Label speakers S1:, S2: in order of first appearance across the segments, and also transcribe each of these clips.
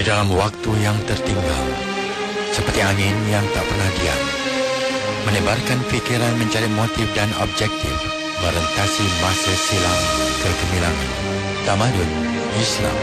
S1: Di dalam waktu yang tertinggal, seperti angin yang tak pernah diam, menebarkan fikiran mencari motif dan objektif, merentasi masa silam kegemilangan, tamadun Islam.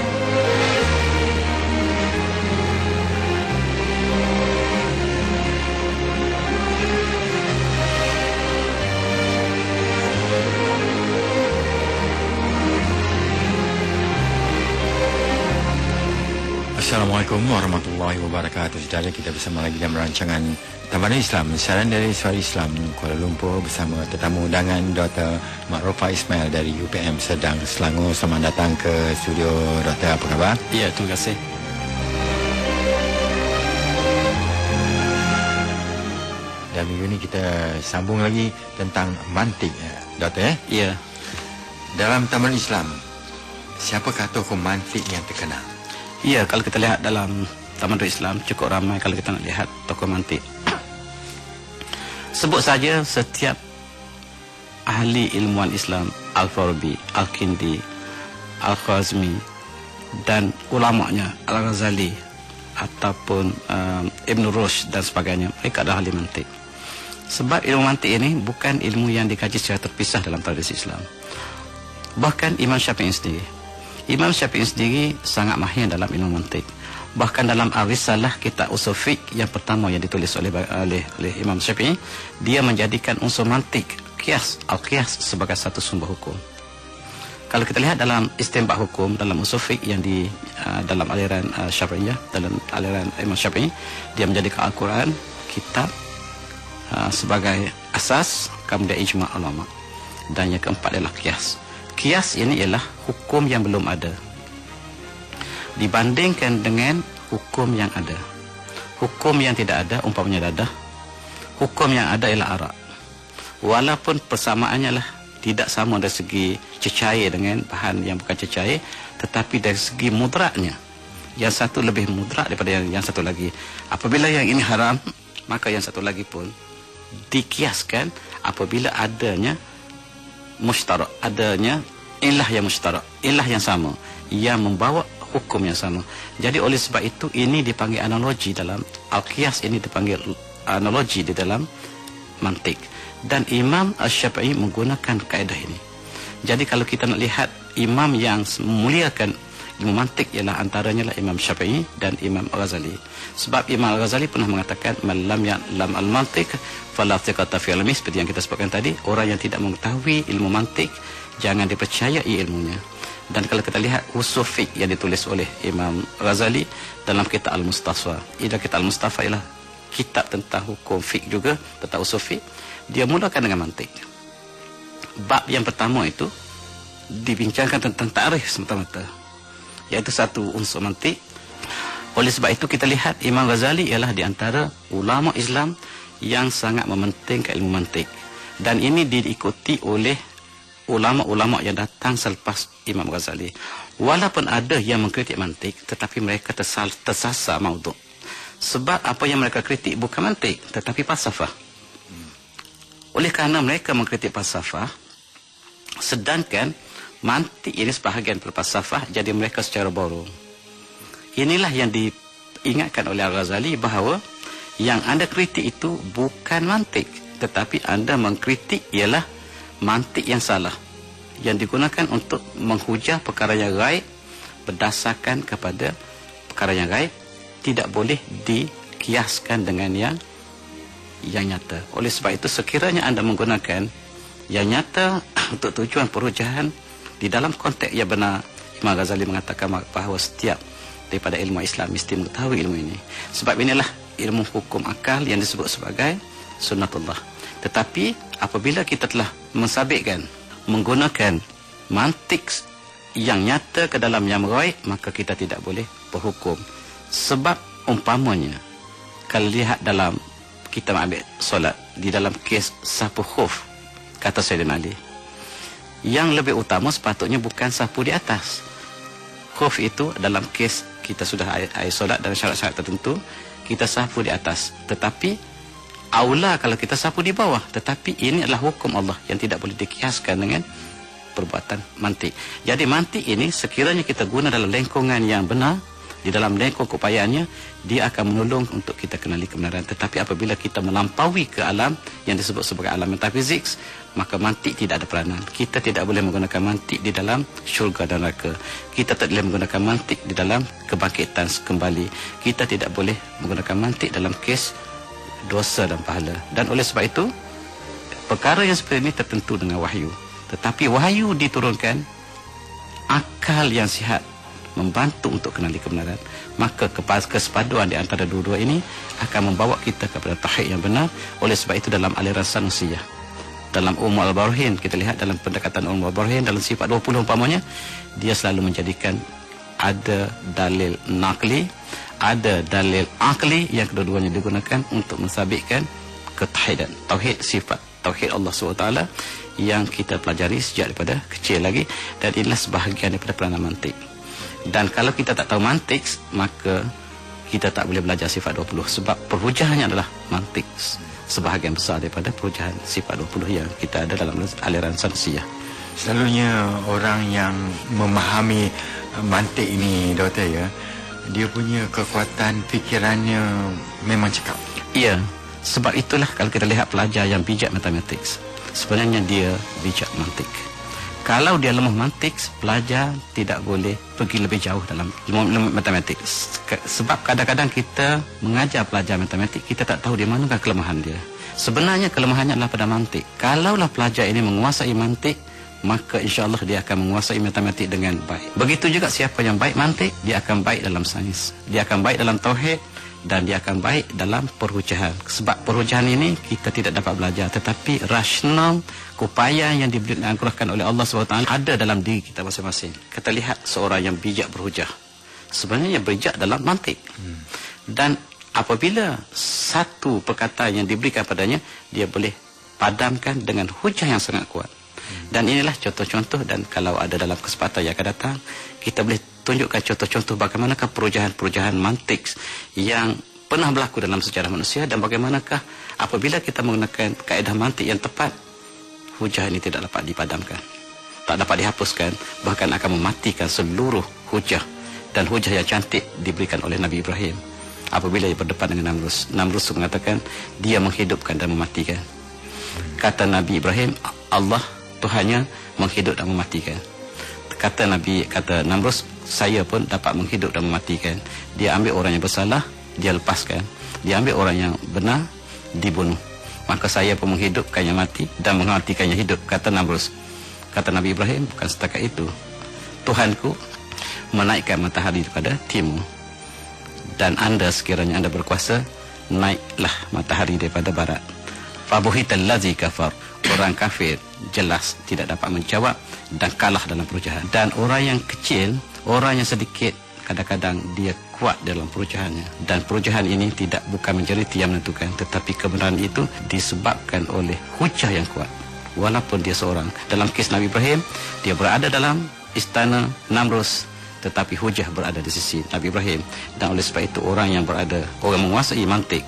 S1: Assalamualaikum warahmatullahi wabarakatuh. Saudara, kita bersama lagi dalam rancangan Tamadun Islam, siaran dari Suara Islam Kuala Lumpur bersama tetamu undangan Dr. Makrofa Ismail dari UPM Sedang, Selangor. Selamat datang ke studio, Doktor. Apa khabar?
S2: Ya, terima kasih.
S1: Dan minggu ini kita sambung lagi tentang mantik, Doktor.
S2: Ya.
S1: Dalam Tamadun Islam, siapakah tokoh mantik yang terkenal?
S2: Ya, kalau kita lihat dalam Tamadun Islam cukup ramai kalau kita nak lihat tokoh mantik. Sebut saja setiap ahli ilmuwan Islam, Al-Farabi, Al-Kindi, Al-Khazmi dan ulamanya Al-Ghazali ataupun Ibn Rushd dan sebagainya, mereka adalah ahli mantik. Sebab ilmu mantik ini bukan ilmu yang dikaji secara terpisah dalam tradisi Islam. Bahkan Imam Syafi'i sendiri sangat mahir dalam ilmu mantik. Bahkan dalam Ar-Risalah, kitab usul fiqh yang pertama yang ditulis oleh Imam Syafi'i, dia menjadikan unsur mantik, al-qiyas sebagai satu sumber hukum. Kalau kita lihat dalam istinbat hukum dalam usul fiqh yang dalam aliran Syafi'iyah, dalam aliran Imam Syafi'i, dia menjadikan Al-Quran, kitab sebagai asas, kemudian ijma' ulama. Dan yang keempat adalah qiyas. Qiyas ini ialah hukum yang belum ada dibandingkan dengan hukum yang ada. Hukum yang tidak ada umpamanya dadah, hukum yang ada ialah arak. Walaupun persamaannya lah tidak sama dari segi cecair dengan bahan yang bukan cecair, tetapi dari segi mudratnya, yang satu lebih mudrat daripada yang satu lagi. Apabila yang ini haram, maka yang satu lagi pun dikiaskan apabila adanya mushtarak, adanya ilah yang mushtarak, ilah yang sama, yang membawa hukum yang sama. Jadi oleh sebab itu ini dipanggil analogi dalam al-qiyas, ini dipanggil analogi di dalam mantik. Dan Imam Asy-Syafi'i menggunakan kaedah ini. Jadi kalau kita nak lihat imam yang memuliakan ilmu mantik ialah antaranya lah Imam Syafi'i dan Imam Al-Ghazali. Sebab Imam Al-Ghazali pernah mengatakan man lam ya'lam al-mantik fala thiqata fi ilmihi, seperti yang kita sebutkan tadi, orang yang tidak mengetahui ilmu mantik jangan dipercayai ilmunya. Dan kalau kita lihat usul fiqh yang ditulis oleh Imam Ghazali dalam kitab Al-Mustafa, kitab Al-Mustafa ialah kitab tentang hukum fiqh juga, tentang usul fiqh. Dia mulakan dengan mantik. Bab yang pertama itu dibincangkan tentang ta'rif semata-mata, iaitu satu unsur mantik. Oleh sebab itu kita lihat Imam Ghazali ialah di antara ulama Islam yang sangat mementingkan ilmu mantik. Dan ini diikuti oleh ulama-ulama yang datang selepas Imam Ghazali. Walaupun ada yang mengkritik mantik, tetapi mereka tersasar maudhu'. Sebab apa yang mereka kritik bukan mantik, tetapi falsafah. Oleh kerana mereka mengkritik falsafah, sedangkan mantik ini sebahagian falsafah, jadi mereka secara borong. Inilah yang diingatkan oleh Al-Ghazali bahawa yang anda kritik itu bukan mantik, tetapi anda mengkritik ialah mantik yang salah, yang digunakan untuk menghujah perkara yang gaib berdasarkan kepada perkara yang gaib, tidak boleh dikiaskan dengan yang nyata. Oleh sebab itu sekiranya anda menggunakan yang nyata untuk tujuan perhujahan di dalam konteks yang benar, Imam Ghazali mengatakan bahawa setiap daripada ilmu Islam mesti mengetahui ilmu ini. Sebab inilah ilmu hukum akal yang disebut sebagai sunnatullah. Tetapi apabila kita telah mensabitkan menggunakan mantik yang nyata ke dalam yang gaib, maka kita tidak boleh berhukum. Sebab umpamanya kalau lihat dalam kita ambil solat, di dalam kes sapu khuf, kata Sayyidina Ali, yang lebih utama sepatutnya bukan sapu di atas. Khuf itu dalam kes kita sudah air solat dan syarat-syarat tertentu, kita sapu di atas. Tetapi aula kalau kita sapu di bawah. Tetapi ini adalah hukum Allah yang tidak boleh dikiaskan dengan perbuatan mantik. Jadi mantik ini sekiranya kita guna dalam lingkungan yang benar, Di dalam lengkung keupayaannya, dia akan menolong untuk kita kenali kebenaran. Tetapi apabila kita melampaui ke alam yang disebut sebagai alam metafizik, maka mantik tidak ada peranan. Kita tidak boleh menggunakan mantik di dalam syurga dan neraka. Kita tidak boleh menggunakan mantik di dalam kebangkitan kembali. Kita tidak boleh menggunakan mantik dalam kes dosa dan pahala. Dan oleh sebab itu, perkara yang seperti ini tertentu dengan wahyu. Tetapi wahyu diturunkan, akal yang sihat membantu untuk kenali kebenaran. Maka kesepaduan di antara dua-dua ini akan membawa kita kepada tauhid yang benar. Oleh sebab itu dalam aliran Sanusiyah, dalam Al-Barahin, kita lihat dalam pendekatan Al-Barahin dalam sifat 20 umpamanya, dia selalu menjadikan ada dalil naqli, ada dalil akli yang kedua-duanya digunakan untuk mensabitkan ketauhidan, tauhid sifat, tauhid Allah SWT yang kita pelajari sejak daripada kecil lagi, dan inilah sebahagian daripada peranan mantik. Dan kalau kita tak tahu mantik, maka kita tak boleh belajar sifat 20, sebab perhujahannya adalah mantik. Sebahagian besar daripada perujahan sifat 20 yang kita ada dalam aliran Sanusiyah.
S1: Selalunya orang yang memahami mantik ini, Doktor, ya, dia punya kekuatan fikirannya memang cekap.
S2: Iya, sebab itulah kalau kita lihat pelajar yang bijak matematik, sebenarnya dia bijak mantik. Kalau dia lemah mantik, pelajar tidak boleh pergi lebih jauh dalam ilmu matematik. Sebab kadang-kadang kita mengajar pelajar matematik, kita tak tahu di manakah kelemahan dia. Sebenarnya kelemahannya adalah pada mantik. Kalaulah pelajar ini menguasai mantik, maka insya-Allah dia akan menguasai matematik dengan baik. Begitu juga siapa yang baik mantik, dia akan baik dalam sains, dia akan baik dalam tauhid, dan dia akan baik dalam perhujahan. Sebab perhujahan ini kita tidak dapat belajar, tetapi rasional, keupayaan yang dianugerahkan oleh Allah SWT ada dalam diri kita masing-masing. Kita lihat seorang yang bijak berhujah, sebenarnya bijak dalam mantik. Dan apabila satu perkataan yang diberikan padanya, dia boleh padamkan dengan hujah yang sangat kuat. Dan inilah contoh-contoh, dan kalau ada dalam kesempatan yang akan datang, kita boleh tunjukkan contoh-contoh bagaimanakah perujahan-perujahan mantik yang pernah berlaku dalam sejarah manusia, dan bagaimanakah apabila kita menggunakan kaedah mantik yang tepat, hujah ini tidak dapat dipadamkan, tak dapat dihapuskan, bahkan akan mematikan seluruh hujah. Dan hujah yang cantik diberikan oleh Nabi Ibrahim apabila ia berdepan dengan Namrus. Namrus mengatakan dia menghidupkan dan mematikan. Kata Nabi Ibrahim, Allah Tuhannya menghidup dan mematikan. Kata Namrus, saya pun dapat menghidup dan mematikan. Dia ambil orang yang bersalah, dia lepaskan. Dia ambil orang yang benar, dibunuh. Maka saya pun menghidupkan yang mati dan mematikan yang hidup, kata Namrus. Kata Nabi Ibrahim, bukan setakat itu, Tuhanku menaikkan matahari daripada timur, dan anda sekiranya anda berkuasa, naiklah matahari daripada barat. Fabuhital ladzi kafar, orang kafir jelas tidak dapat menjawab dan kalah dalam perujahan. Dan orang yang kecil, orang yang sedikit, kadang-kadang dia kuat dalam perujahannya. Dan perujahan ini bukan majoriti yang menentukan, tetapi kebenaran itu disebabkan oleh hujah yang kuat. Walaupun dia seorang, dalam kes Nabi Ibrahim, dia berada dalam istana Namrus, tetapi hujah berada di sisi Nabi Ibrahim. Dan oleh sebab itu orang menguasai mantik,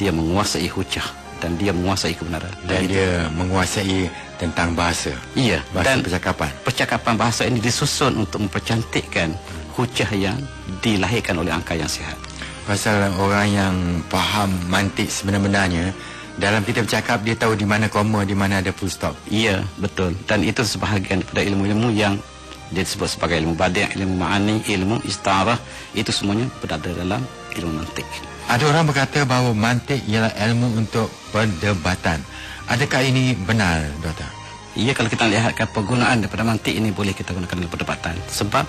S2: dia menguasai hujah, dan dia menguasai kebenaran.
S1: Dan dia menguasai tentang bahasa.
S2: Iya,
S1: bahasa
S2: dan
S1: percakapan.
S2: Percakapan bahasa ini disusun untuk mempercantikkan hujah yang dilahirkan oleh angka yang sihat.
S1: Pasal orang yang faham mantik sebenar-benarnya, dalam kita bercakap dia tahu di mana koma, di mana ada full stop.
S2: Iya, betul. Dan itu sebahagian daripada ilmu-ilmu yang dia disebut sebagai ilmu badi', ilmu ma'ani, ilmu istarah, itu semuanya berada dalam ilmu mantik.
S1: Ada orang berkata bahawa mantik ialah ilmu untuk perdebatan. Adakah ini benar, Doktor?
S2: Iya, kalau kita lihatkan penggunaan daripada mantik ini boleh kita gunakan dalam perdebatan. Sebab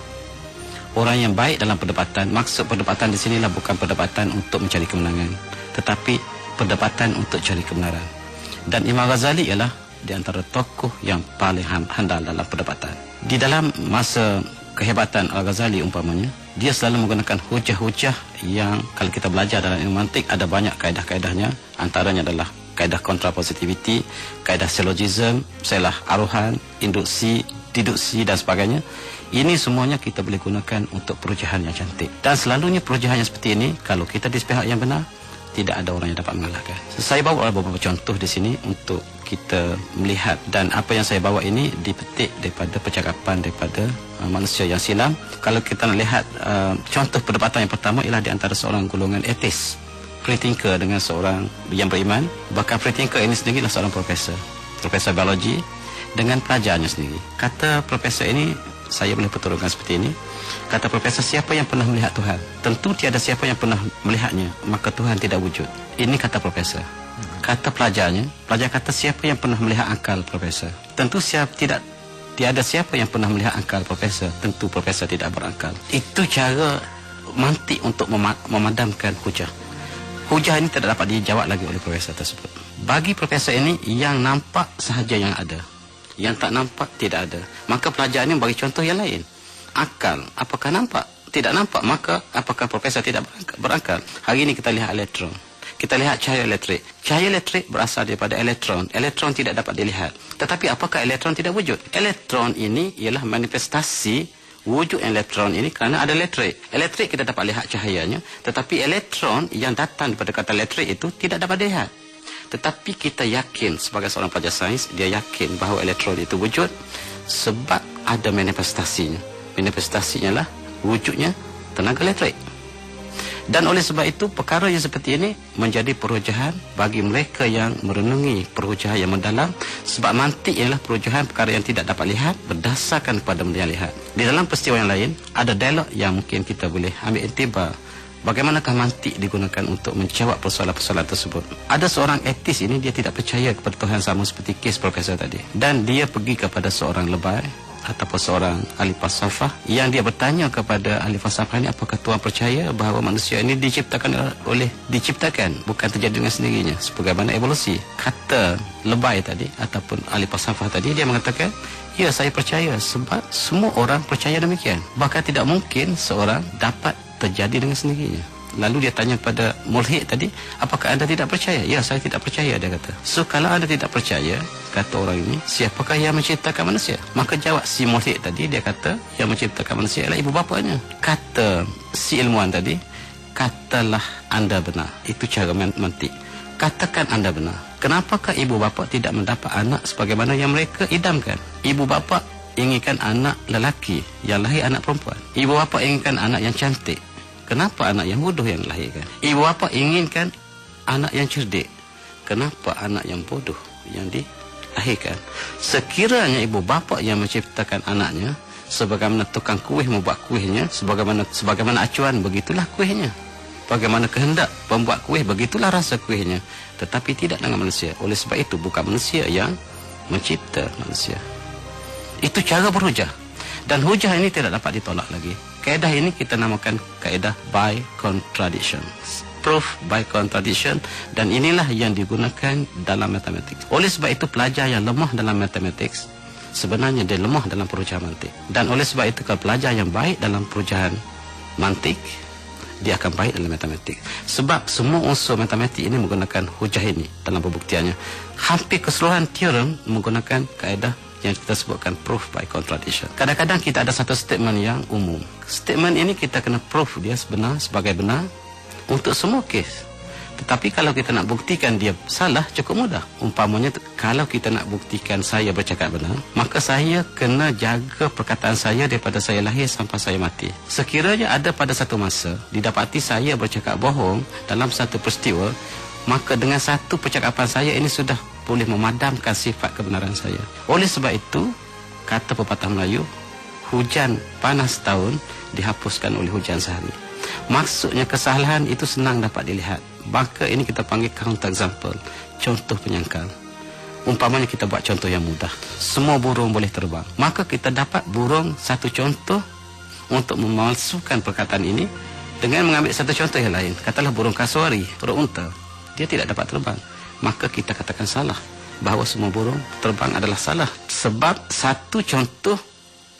S2: orang yang baik dalam perdebatan, maksud perdebatan di sinilah bukan perdebatan untuk mencari kemenangan, tetapi perdebatan untuk cari kebenaran. Dan Imam Ghazali ialah di antara tokoh yang paling handal dalam perdebatan. Di dalam masa kehebatan Al-Ghazali umpamanya, dia selalu menggunakan hujah-hujah yang kalau kita belajar dalam ilmu mantik ada banyak kaedah-kaedahnya. Antaranya adalah kaedah kontrapositivity, kaedah syllogism, selah aruhan, induksi, deduksi dan sebagainya. Ini semuanya kita boleh gunakan untuk perujahan yang cantik. Dan selalunya perujahan yang seperti ini, kalau kita di pihak yang benar, tidak ada orang yang dapat mengalahkan. Saya bawa beberapa contoh di sini untuk kita melihat, dan apa yang saya bawa ini dipetik daripada percakapan daripada manusia yang silam. Kalau kita nak lihat contoh perdebatan yang pertama ialah di antara seorang golongan ateis, free thinker, dengan seorang yang beriman. Bahkan free thinker ini sendiri adalah seorang profesor biologi, dengan pelajarnya sendiri. Kata profesor ini, saya boleh perturutkan seperti ini. Kata profesor, siapa yang pernah melihat Tuhan? Tentu tiada siapa yang pernah melihatnya, maka Tuhan tidak wujud. Ini kata profesor. Kata pelajar kata, siapa yang pernah melihat akal profesor? Tentu tiada siapa yang pernah melihat akal profesor. Tentu profesor tidak berakal. Itu cara mantik untuk memadamkan hujah. Hujah ini tidak dapat dijawab lagi oleh profesor tersebut. Bagi profesor ini, yang nampak sahaja yang ada, yang tak nampak tidak ada. Maka pelajar ini bagi contoh yang lain. Akal, apakah nampak? Tidak nampak, maka apakah profesor tidak berakal? Hari ini kita lihat elektron, kita lihat cahaya elektrik. Cahaya elektrik berasal daripada elektron. Elektron tidak dapat dilihat. Tetapi apakah elektron tidak wujud? Elektron ini ialah manifestasi wujud elektron ini kerana ada elektrik. Elektrik kita dapat lihat cahayanya, tetapi elektron yang datang daripada kata elektrik itu tidak dapat dilihat. Tetapi kita yakin, sebagai seorang pelajar sains, dia yakin bahawa elektron itu wujud sebab ada manifestasinya. Manifestasinya lah wujudnya tenaga elektrik. Dan oleh sebab itu, perkara yang seperti ini menjadi perujahan bagi mereka yang merenungi perujahan yang mendalam. Sebab mantik ialah perujahan perkara yang tidak dapat lihat berdasarkan pada benda yang lihat. Di dalam peristiwa yang lain, ada dialog yang mungkin kita boleh ambil iktibar. Bagaimanakah mantik digunakan untuk menjawab persoalan-persoalan tersebut? Ada seorang etis ini, dia tidak percaya kepada Tuhan, sama seperti kes profesor tadi. Dan dia pergi kepada seorang lebay ataupun seorang ahli falsafah, yang dia bertanya kepada ahli falsafah ini, apakah Tuhan percaya bahawa manusia ini diciptakan bukan terjadi dengan sendirinya, sebagaimana evolusi? Kata lebay tadi ataupun ahli falsafah tadi, dia mengatakan, ya, saya percaya sebab semua orang percaya demikian. Bahkan tidak mungkin seorang dapat terjadi dengan sendirinya. Lalu dia tanya pada mulhid tadi, apakah anda tidak percaya? Ya, saya tidak percaya, dia kata. So, kalau anda tidak percaya, kata orang ini, siapakah yang menciptakan manusia? Maka jawab si mulhid tadi, dia kata, yang menciptakan manusia ialah ibu bapanya. Kata si ilmuwan tadi, katalah anda benar. Itu cara mantik. Katakan anda benar. Kenapakah ibu bapa tidak mendapat anak sebagaimana yang mereka idamkan? Ibu bapa inginkan anak lelaki, yang lahir anak perempuan. Ibu bapa inginkan anak yang cantik. Kenapa anak yang bodoh yang dilahirkan? Ibu bapa inginkan anak yang cerdik. Kenapa anak yang bodoh yang dilahirkan? Sekiranya ibu bapa yang menciptakan anaknya, sebagaimana tukang kuih membuat kuihnya, sebagaimana acuan, begitulah kuihnya. Bagaimana kehendak pembuat kuih, begitulah rasa kuihnya. Tetapi tidak dengan manusia. Oleh sebab itu, bukan manusia yang mencipta manusia. Itu cara berhujah. Dan hujah ini tidak dapat ditolak lagi. Kaedah ini kita namakan kaedah by contradiction. Proof by contradiction. Dan inilah yang digunakan dalam matematik. Oleh sebab itu, pelajar yang lemah dalam matematik, sebenarnya dia lemah dalam perujahan mantik. Dan oleh sebab itu, kalau pelajar yang baik dalam perujahan mantik, dia akan baik dalam matematik. Sebab semua unsur matematik ini menggunakan hujah ini dalam pembuktiannya. Hampir keseluruhan teorem menggunakan kaedah yang kita sebutkan proof by contradiction. Kadang-kadang kita ada satu statement yang umum. Statement ini kita kena proof dia sebenar sebagai benar untuk semua kes. Tetapi kalau kita nak buktikan dia salah, cukup mudah. Umpamanya, kalau kita nak buktikan saya bercakap benar, maka saya kena jaga perkataan saya daripada saya lahir sampai saya mati. Sekiranya ada pada satu masa didapati saya bercakap bohong dalam satu peristiwa, maka dengan satu percakapan saya ini sudah boleh memadamkan sifat kebenaran saya. Oleh sebab itu, kata pepatah Melayu, hujan panas tahun dihapuskan oleh hujan sehari. Maksudnya kesalahan itu senang dapat dilihat. Maka ini kita panggil counter example, contoh penyangkal. Umpamanya kita buat contoh yang mudah. Semua burung boleh terbang. Maka kita dapat burung satu contoh untuk memalsukan perkataan ini dengan mengambil satu contoh yang lain. Katalah burung kasuari, burung unta, dia tidak dapat terbang. Maka kita katakan salah, bahawa semua burung terbang adalah salah. Sebab satu contoh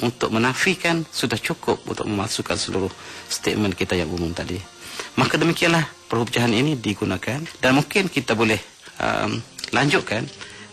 S2: untuk menafikan sudah cukup untuk memalsukan seluruh statement kita yang umum tadi. Maka demikianlah perubahan ini digunakan. Dan mungkin kita boleh lanjutkan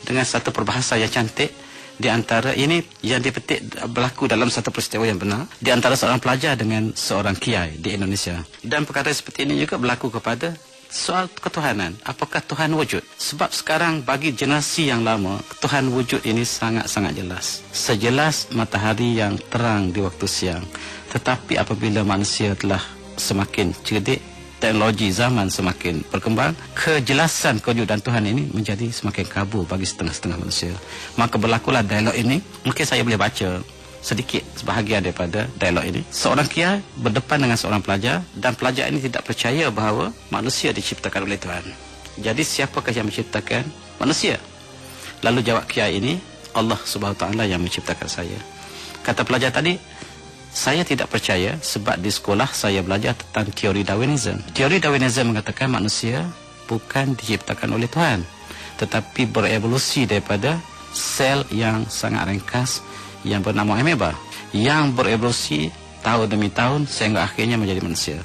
S2: dengan satu perbahasan yang cantik. Di antara ini yang dipetik berlaku dalam satu peristiwa yang benar, di antara seorang pelajar dengan seorang kiai di Indonesia. Dan perkara seperti ini juga berlaku kepada soal ketuhanan. Apakah Tuhan wujud? Sebab sekarang bagi generasi yang lama, Tuhan wujud ini sangat-sangat jelas. Sejelas matahari yang terang di waktu siang. Tetapi apabila manusia telah semakin cerdik, teknologi zaman semakin berkembang, kejelasan kewujudan Tuhan ini menjadi semakin kabur bagi setengah-setengah manusia. Maka berlakulah dialog ini. Mungkin saya boleh baca sedikit sebahagian daripada dialog ini. Seorang kiai berdepan dengan seorang pelajar, dan pelajar ini tidak percaya bahawa manusia diciptakan oleh Tuhan. Jadi siapakah yang menciptakan manusia? Lalu jawab kiai ini, Allah Subhanahu Wa Taala yang menciptakan saya. Kata pelajar tadi, saya tidak percaya sebab di sekolah saya belajar tentang teori Darwinism. Teori Darwinism mengatakan manusia bukan diciptakan oleh Tuhan, tetapi berevolusi daripada sel yang sangat ringkas yang bernama ameba, yang berevolusi tahun demi tahun sehingga akhirnya menjadi manusia.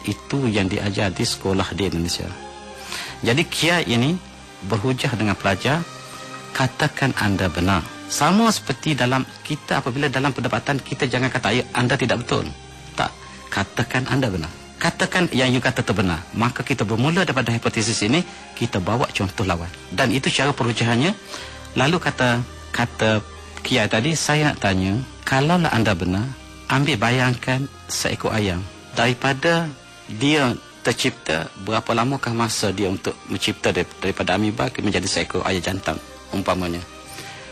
S2: Itu yang diajar di sekolah di Indonesia. Jadi kiai ini berhujah dengan pelajar, katakan anda benar. Sama seperti dalam kita, apabila dalam pendapatan kita jangan kata anda tidak betul. Tak, katakan anda benar. Katakan yang you kata terbenar. Maka kita bermula daripada hipotesis ini, kita bawa contoh lawan. Dan itu cara perujahannya. Lalu kata kiai tadi, saya nak tanya, kalaulah anda benar, ambil bayangkan seekor ayam. Daripada dia tercipta, berapa lamakah masa dia untuk mencipta daripada ameba menjadi seekor ayam jantan umpamanya?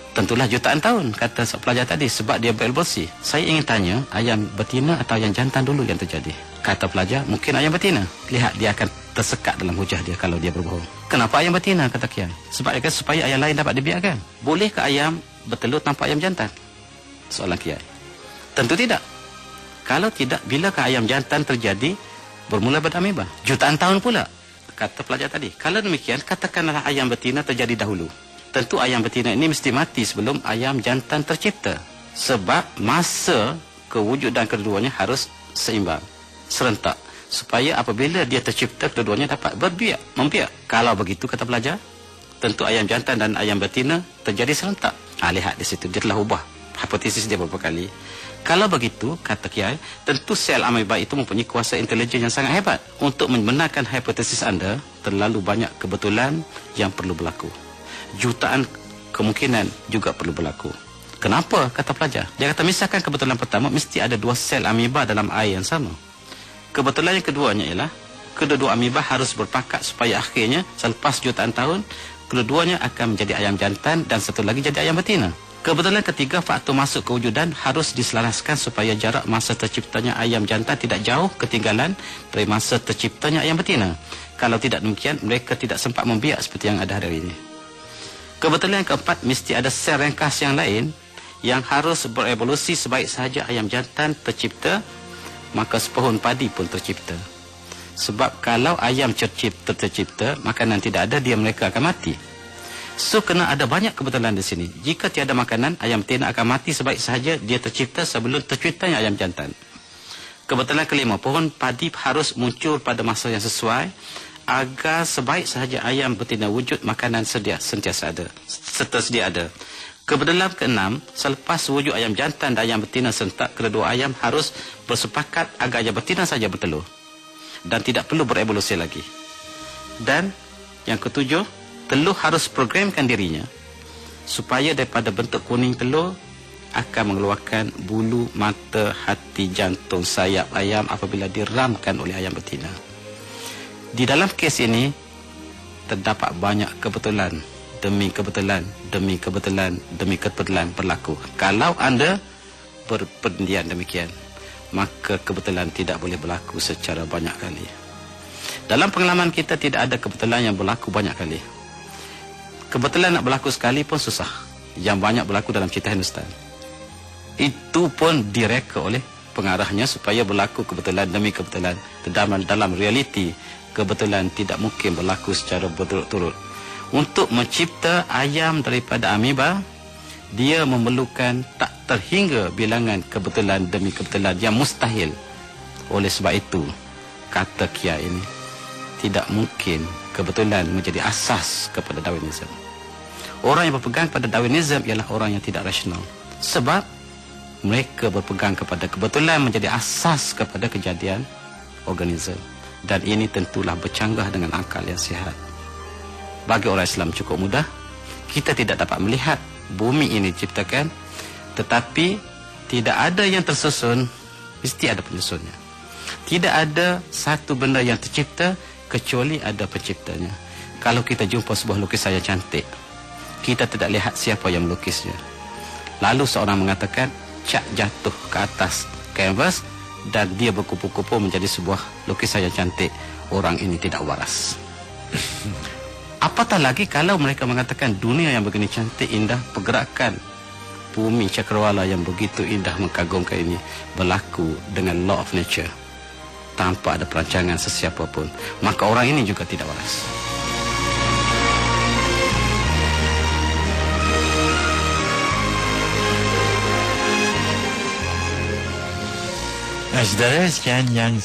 S2: Tentulah jutaan tahun, kata pelajar tadi, sebab dia berevolusi. Saya ingin tanya, ayam betina atau ayam jantan dulu yang terjadi? Kata pelajar, mungkin ayam betina. Lihat, dia akan tersekat dalam hujah dia kalau dia berbohong. Kenapa ayam betina, kata kiai? Sebab dia kata supaya ayam lain dapat dibiarkan. Bolehkah ayam bertelur tanpa ayam jantan? Soalan kiai. Tentu tidak. Kalau tidak, bilakah ayam jantan terjadi bermula pada ameba? Jutaan tahun pula, kata pelajar tadi. Kalau demikian, katakanlah ayam betina terjadi dahulu. Tentu ayam betina ini mesti mati sebelum ayam jantan tercipta. Sebab masa kewujudan keduanya harus seimbang, serentak. Supaya apabila dia tercipta, keduanya dapat membiak. Kalau begitu, kata pelajar, tentu ayam jantan dan ayam betina terjadi serentak. Lihat di situ, dia telah ubah hipotesis dia beberapa kali. Kalau begitu, kata kiai, tentu sel ameba itu mempunyai kuasa intelijen yang sangat hebat. Untuk membenarkan hipotesis anda, terlalu banyak kebetulan yang perlu berlaku. Jutaan kemungkinan juga perlu berlaku. Kenapa, kata pelajar? Dia kata, misalkan kebetulan pertama, mesti ada 2 sel ameba dalam air yang sama. Kebetulan yang keduanya ialah, kedua-dua ameba harus berpakat supaya akhirnya, selepas jutaan tahun, kedua-duanya akan menjadi ayam jantan dan satu lagi jadi ayam betina. Kebetulan ketiga, faktor masuk kewujudan harus diselaraskan supaya jarak masa terciptanya ayam jantan tidak jauh ketinggalan dari masa terciptanya ayam betina. Kalau tidak demikian, mereka tidak sempat membiak seperti yang ada hari ini. Kebetulan yang keempat, mesti ada sel ringkas yang lain yang harus berevolusi sebaik sahaja ayam jantan tercipta, maka sepohon padi pun tercipta. Sebab kalau ayam tercipta, makanan tidak ada, mereka akan mati. So, kena ada banyak kebetulan di sini. Jika tiada makanan, ayam betina akan mati sebaik sahaja dia tercipta sebelum terciptanya ayam jantan. Kebetulan kelima, pohon padi harus muncul pada masa yang sesuai, agar sebaik sahaja ayam betina wujud, makanan sentiasa ada, sedia ada. Kebetulan keenam, selepas wujud ayam jantan dan ayam betina serentak, kedua ayam harus bersepakat agar ayam betina saja bertelur dan tidak perlu berevolusi lagi. Dan yang ketujuh, telur harus programkan dirinya supaya daripada bentuk kuning telur akan mengeluarkan bulu, mata, hati, jantung, sayap ayam apabila diramkan oleh ayam betina. Di dalam kes ini terdapat banyak kebetulan demi kebetulan demi kebetulan demi kebetulan berlaku. Kalau anda berpendidikan demikian, maka kebetulan tidak boleh berlaku secara banyak kali. Dalam pengalaman kita tidak ada kebetulan yang berlaku banyak kali. Kebetulan nak berlaku sekali pun susah. Yang banyak berlaku dalam cerita Hindustan. Itu pun direka oleh pengarahnya supaya berlaku kebetulan demi kebetulan. Dalam realiti, kebetulan tidak mungkin berlaku secara berturut-turut. Untuk mencipta ayam daripada ameba, dia memerlukan tak terhingga bilangan kebetulan demi kebetulan yang mustahil. Oleh sebab itu, kata kiai ini, tidak mungkin kebetulan menjadi asas kepada Darwinism. Orang yang berpegang pada Darwinism ialah orang yang tidak rasional. Sebab mereka berpegang kepada kebetulan menjadi asas kepada kejadian organisme. dan ini tentulah bercanggah dengan akal yang sihat. Bagi orang Islam cukup mudah. Kita tidak dapat melihat bumi ini diciptakan, tetapi tidak ada yang tersusun, mesti ada penyusunnya. Tidak ada satu benda yang tercipta kecuali ada penciptanya. Kalau kita jumpa sebuah lukisan yang cantik, kita tidak lihat siapa yang melukisnya. Lalu seorang mengatakan cat jatuh ke atas kanvas dan dia berkupu-kupu menjadi sebuah lukisan yang cantik. Orang ini tidak waras. Apatah lagi kalau mereka mengatakan dunia yang begini cantik, indah, pergerakan bumi cakrawala yang begitu indah mengagumkan ini berlaku dengan law of nature tanpa ada perancangan sesiapa pun. Maka orang ini juga tidak waras.
S1: Saudara, sekian yang